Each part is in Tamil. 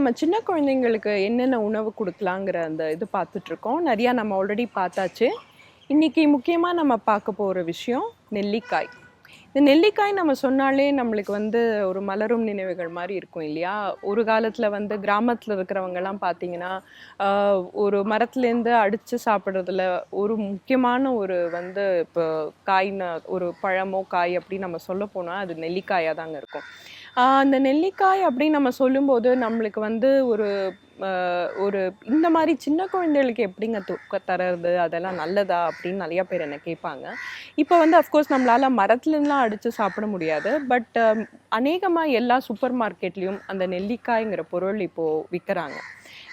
நம்ம சின்ன குழந்தைங்களுக்கு என்னென்ன உணவு குடுக்கலாங்கிற அந்த இது பார்த்துட்ருக்கோம். நெறையா நம்ம ஆல்ரெடி பார்த்தாச்சு. இன்னைக்கு முக்கியமா நம்ம பார்க்க போற விஷயம் நெல்லிக்காய். இந்த நெல்லிக்காய் நம்ம சொன்னாலே நம்மளுக்கு வந்து ஒரு மலரும் நினைவுகள் மாரி இருக்கும் இல்லையா? ஒரு காலத்துல வந்து கிராமத்துல இருக்கிறவங்கலாம் பார்த்தீங்கன்னா, ஆ ஒரு மரத்துலேருந்து அடிச்சு சாப்பிடுறதுல ஒரு முக்கியமான ஒரு வந்து இப்போ காய்னா ஒரு பழமோ, காய் அப்படின்னு நம்ம சொல்லப்போனா அது நெல்லிக்காயா தாங்க இருக்கும். அந்த நெல்லிக்காய் அப்படின்னு நம்ம சொல்லும்போது நம்மளுக்கு வந்து ஒரு அ ஒரு இந்த மாரி சின்ன குழந்தைகளுக்கு எப்படிங்க தர்றது? அதெல்லாம் நல்லதா? அப்படின்னு நெறைய பேர் என்ன கேட்பாங்க. இப்ப வந்து அஃப்கோர்ஸ் நம்மளால மரத்துலலாம் அடிச்சு சாப்பிட முடியாது. பட் அநேகமா எல்லா சூப்பர் மார்க்கெட்லயும் அந்த நெல்லிக்காய்ங்கிற பொருள் இப்போ விக்கிறாங்க.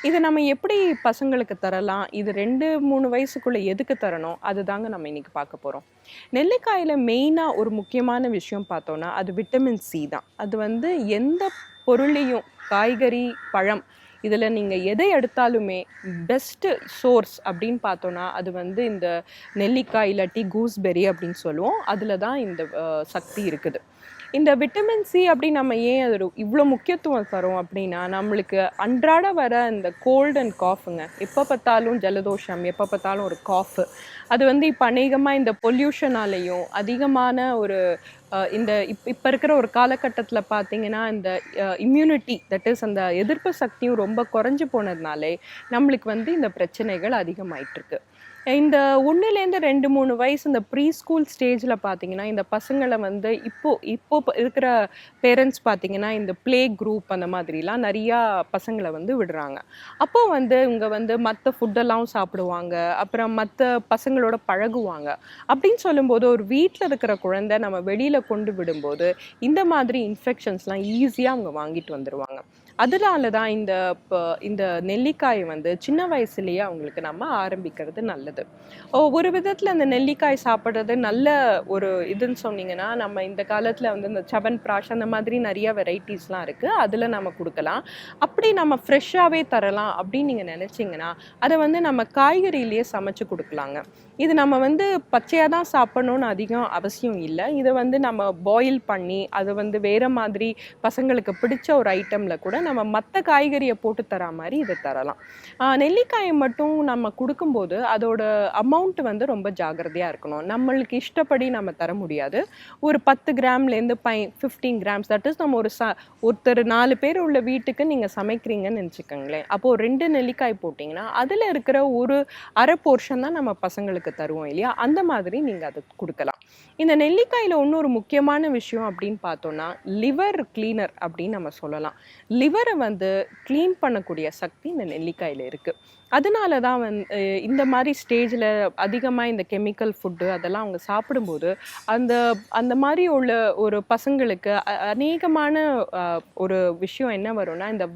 இத நம்ம எப்படி பசங்களுக்கு தரலாம்? இது 2, 3 வயசுக்குள்ள எதுக்கு தரணும்? அதுதாங்க நம்ம இன்னைக்கு பார்க்க போறோம். நெல்லிக்காயில மெயினா ஒரு முக்கியமான விஷயம் பார்த்தோம்னா, அது விட்டமின் சி தான். அது வந்து எந்த பொருளையும் காய்கறி, பழம் இதுல நீங்க எதை எடுத்தாலுமே பெஸ்ட் சோர்ஸ் அப்படின்னு பார்த்தோம்னா, அது வந்து இந்த நெல்லிக்காய் இல்லாட்டி கூஸ்பெர்ரி அப்படின்னு சொல்லுவோம். அதுல தான் இந்த சக்தி இருக்குது. இந்த விட்டமின் சி அப்படி நம்ம ஏன் அது இவ்ளோ முக்கியத்துவம் தரோம் அப்படின்னா, நம்மளுக்கு அன்றாட வர இந்த கோல்ட் அண்ட் காஃப்ங்க. எப்ப பார்த்தாலும் ஜலதோஷம், எப்ப பார்த்தாலும் ஒரு காஃப். அது வந்து இப்ப அநேகமா இந்த பொல்யூஷனாலயும், அதிகமான ஒரு இந்த இப்ப இருக்கிற ஒரு காலகட்டத்தில பார்த்தீங்கன்னா, இந்த இம்யூனிட்டி தட் இஸ் அந்த எதிர்ப்பு சக்தியும் ரொம்ப குறைஞ்சு போனதுனாலே, நம்மளுக்கு வந்து இந்த பிரச்சனைகள் அதிகமாயிட்டிருக்கு. இந்த 1லேருந்து 2, 3 வயசு இந்த ப்ரீ ஸ்கூல் ஸ்டேஜ்ல பார்த்தீங்கன்னா, இந்த பசங்கள வந்து இப்போ இப்போ இருக்கிற பேரண்ட்ஸ் பார்த்தீங்கன்னா, இந்த ப்ளே குரூப் அந்த மாதிரிலாம் நெறையா பசங்கள வந்து விடுறாங்க. அப்போ வந்து இவங்க வந்து மத்த ஃபுட்டெல்லாம் சாப்பிடுவாங்க. அப்புறம் மத்த பசங்களோட பழகுவாங்க. அப்படின்னு சொல்லும்போது, ஒரு வீட்ல இருக்கிற குழந்தை நம்ம வெளியில கொண்டு விடும்போது, இந்த மாதிரி இன்ஃபெக்ஷன்ஸ்லாம் ஈஸியா அவங்க வாங்கிட்டு வந்துருவாங்க. அதனால தான் இந்த நெல்லிக்காய் வந்து சின்ன வயசுலயே அவங்களுக்கு நம்ம ஆரம்பிக்கிறது நல்லது. ஒரு விதத்துல இந்த நெல்லிக்காய் சாப்பிடுறது நல்ல ஒரு இதுன்னு சொன்னீங்கன்னா, நம்ம இந்த காலத்துல வந்து இந்த சவன்பிராஷ் அந்த மாதிரி நெறைய வெரைட்டீஸ்லாம் இருக்கு. அதுல நம்ம குடுக்கலாம். அப்படி நம்ம ஃப்ரெஷ்ஷாவே தரலாம் அப்படின்னு நீங்க நெனைச்சீங்கன்னா, அத வந்து நம்ம காய்கறியிலேயே சமைச்சு குடுக்கலாங்க. இது நம்ம வந்து பச்சையா தான் சாப்பிடணும்னு அதிகம் அவசியம் இல்ல. இத வந்து நம்ம பாயில் பண்ணி, அத வந்து வேற மாதிரி பசங்களுக்கு பிடிச்ச ஒரு ஐட்டம்ல கூட நம்ம மத்த காய்கறிய போட்டு தரா மாரி இத தரலாம். நெல்லிக்காய மட்டும் நம்ம குடுக்கும்போது, அதோட அமௌண்ட் வந்து ரொம்ப ஜாக்கிரதையா இருக்கணும். நம்மளுக்கு இஷ்டப்படி நம்ம தர முடியாது. ஒரு 10 கிராம்லேருந்து 15 கிராம்ஸ் தட் இஸ் நம்ம ஒருத்தர் 4 பேர் உள்ள வீட்டுக்கு நீங்க சமைக்கிறீங்கன்னு நெனச்சுக்கோங்களேன். அப்போ 2 நெல்லிக்காய் போட்டீங்கன்னா, அதுல இருக்கிற ஒரு 1/2 போர்ஷன் தான் நம்ம பசங்களுக்கு தருவோம் இல்லையா? அந்த மாதிரி நீங்க அத குடுக்கலாம். இந்த நெல்லிக்காயில இன்னொரு முக்கியமான விஷயம் அப்படின்னு பார்த்தோம்னா, லிவர் கிளீனர் அப்படின்னு நம்ம சொல்லலாம். லிவர வந்து கிளீன் பண்ணக்கூடிய சக்தி இந்த நெல்லிக்காயில இருக்கு. அதனால தான் இந்த மாரி ஸ்டேஜ்ல அதிகமா இந்த கெமிக்கல் ஃபுட்டு அதெல்லாம் அவங்க சாப்பிடும்போது, அந்த அந்த மாரி உள்ள ஒரு பசங்களுக்கு அநேகமான அ ஒரு விஷயம் என்ன வரும்னா, இந்த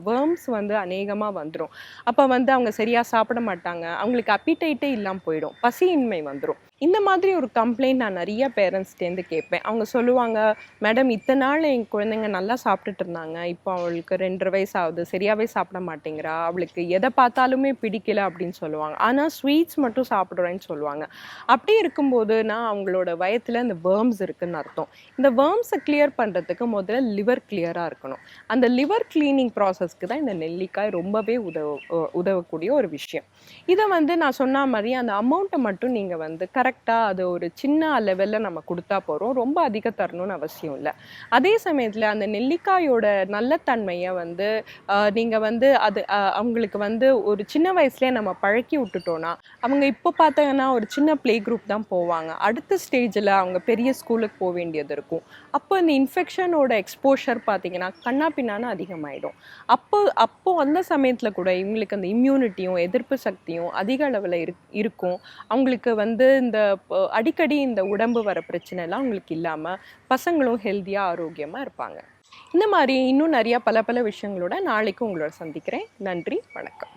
வர்ம்ஸ் வந்து அநேகமா வந்துரும். அப்ப வந்து அவங்க சரியா சாப்பிட மாட்டாங்க. அவங்களுக்கு அப்பீடைட்டே இல்லாம போயிடும். பசியின்மை வந்துரும். இந்த மாதிரி ஒரு கம்ப்ளைண்ட் நான் நெறைய பேரண்ட்ஸ்ட்டேருந்து கேட்பேன். அவங்க சொல்லுவாங்க, "மேடம் இத்தன நாள் என் குழந்தைங்க நல்லா சாப்பிட்டுட்டு இருந்தாங்க. இப்போ அவளுக்கு 2 1/2 வயசு ஆகுது. சரியாவே சாப்பிட மாட்டேங்கிறா. அவளுக்கு எத பார்த்தாலுமே பிடிக்கல" அப்படின்னு சொல்லுவாங்க. ஆனா ஸ்வீட்ஸ் மட்டும் சாப்பிடுறேன்னு சொல்லுவாங்க. அப்படி இருக்கும்போதுனா, அவங்களோட வயத்துல இந்த வர்ம்ஸ் இருக்குன்னு அர்த்தம். இந்த வர்ம்ஸ கிளியர் பண்றதுக்கு முதல்ல லிவர் கிளியரா இருக்கணும். அந்த லிவர் கிளீனிங் ப்ராசஸ்க்கு தான் இந்த நெல்லிக்காய் ரொம்பவே உதவக்கூடிய ஒரு விஷயம். இத வந்து நான் சொன்ன மாரி அந்த அமௌண்ட்ட மட்டும் நீங்க வந்து கரெக்ட்டா அது ஒரு சின்ன லெவல்ல நம்ம குடுத்தா போறோம். ரொம்ப அதிகம் தரணும்னு அவசியம் இல்ல. அதே சமயத்துல அந்த நெல்லிக்காயோட நல்ல தன்மைய வந்து நீங்க வந்து அது அவங்களுக்கு வந்து ஒரு சின்ன வயசுலயே நம்ம பழக்கி விட்டுட்டோம்னா, அவங்க இப்போ பார்த்தீங்கன்னா ஒரு சின்ன ப்ளே குரூப் தான் போவாங்க. அடுத்த ஸ்டேஜ்ல அவங்க பெரிய ஸ்கூலுக்கு வேண்டியது இருக்கும். அப்போ இந்த இன்ஃபெக்ஷனோட எக்ஸ்போஷர் பார்த்தீங்கன்னா, கன்னா பின்னான்னு அதிகமாயிடும். அப்போ அப்போ அந்த சமயத்துல கூட இவங்களுக்கு அந்த இம்யூனிட்டியும், எதிர்ப்பு சக்தியும் அதிக அளவுல இருக்கும். அவங்களுக்கு வந்து இந்த அடிக்கடி இந்த உடம்பு வர பிரச்சனைலாம் அவங்களுக்கு இல்லாம, பசங்களும் ஹெல்தியா, ஆரோக்கியமா இருப்பாங்க. இந்த மாரி இன்னும் நெறைய பல பல விஷயங்களோட நாளைக்கு உங்களோட சந்திக்கிறேன். நன்றி, வணக்கம்.